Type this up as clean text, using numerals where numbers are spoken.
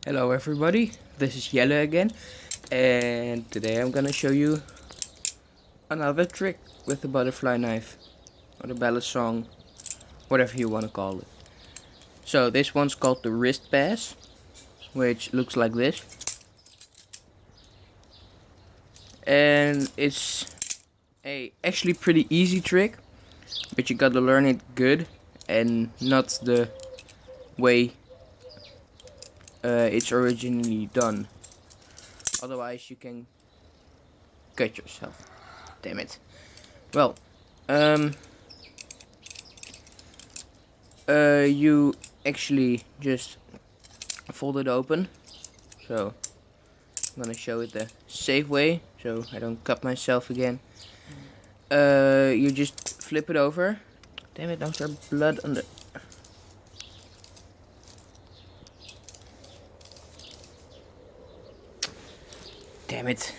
Hello everybody, this is Jelle again, and today I'm gonna show you another trick with the butterfly knife, or the Balisong, whatever you wanna call it. So this one's called the wrist pass, which looks like this, and it's a actually pretty easy trick, but you gotta learn it good and not the way it's originally done. Otherwise you can cut yourself. Damn it. Well, you actually just fold it open. So I'm gonna show it the safe way, so I don't cut myself again. You just flip it over. Damn it! Now there's blood on the. Damn it!